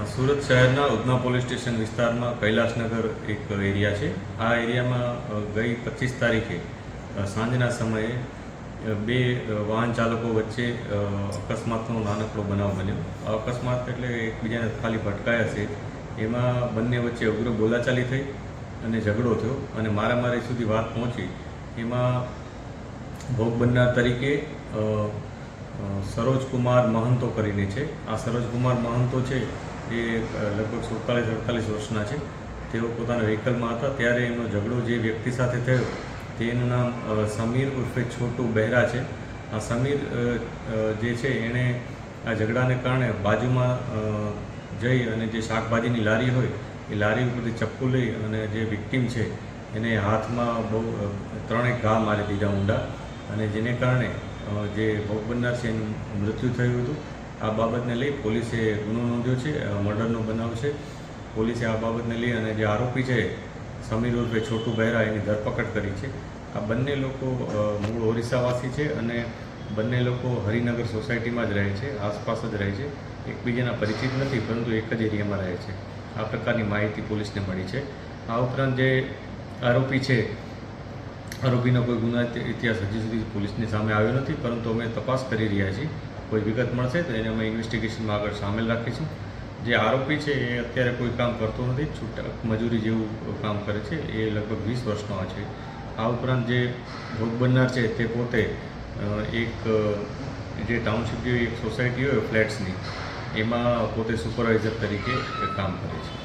સુરત શહેરના Udhna police station વિસ્તારમાં કૈલાસનગર એક એરિયા છે. આ એરિયામાં ગઈ 25 તારીખે સાંજના સમયે બે વાહન ચાલકો વચ્ચે અકસ્માતનો નાનકડો બનાવ બન્યો. અકસ્માત એટલે એકબીજાને ખાલી ભટકાયા છે. એમાં બંને વચ્ચે ઉગ્ર બોલાચાલી થઈ અને ઝઘડો થયો અને મારામારી સુધી વાત પહોંચી. એમાં ભોગ બનનાર તરીકે સરોજકુમાર મહંતો કરીને છે. આ સરોજકુમાર મહંતો છે એ લગભગ 47-48 વર્ષના છે. તેઓ પોતાના વ્હીકલમાં હતા ત્યારે એમનો ઝઘડો જે વ્યક્તિ સાથે થયો તેનું નામ સમીર ઉર્ફે છોટુ બહેરા છે. આ સમીર જે છે એણે આ ઝઘડાને કારણે બાજુમાં જઈ અને જે શાકભાજીની લારી હોય એ લારી ઉપરથી ચપ્પુ લઈ અને જે વિક્ટીમ છે એને હાથમાં બહુ 3 ઘા મારી દીધા ઊંડા, અને જેને કારણે જે ભોગ બનનાર છે એનું મૃત્યુ થયું હતું. આ બાબતને લઈ પોલીસે ગુનો નોંધ્યો છે. મર્ડરનો બનાવ છે. પોલીસે આ બાબતને લઈ અને જે આરોપી છે સમીર ઉર્ફે છોટુ બહેરા એની ધરપકડ કરી છે. આ બંને લોકો મૂળ ઓરિસ્સાવાસી છે અને બંને લોકો હરિનગર સોસાયટીમાં જ રહે છે, આસપાસ જ રહે છે. એકબીજાના પરિચિત નથી, પરંતુ એક જ એરિયામાં રહે છે. આ પ્રકારની માહિતી પોલીસને મળી છે. આ ઉપરાંત જે આરોપી છે, આરોપીનો કોઈ ગુના ઇતિહાસ હજી સુધી પોલીસની સામે આવ્યો નથી, પરંતુ અમે તપાસ કરી રહ્યા છીએ. કોઈ વિગત મળશે તો એને અમે ઇન્વેસ્ટિગેશનમાં આગળ સામેલ રાખીશું. જે આરોપી છે એ અત્યારે કોઈ કામ કરતો નથી, છૂટક મજૂરી જેવું કામ કરે છે. એ લગભગ 20 વર્ષનો છે. આ ઉપરાંત જે ભોગ બનનાર છે તે પોતે એક જે ટાઉનશીપ જેવી એક સોસાયટી હોય ફ્લેટ્સની, એમાં પોતે સુપરવાઇઝર તરીકે કામ કરે છે.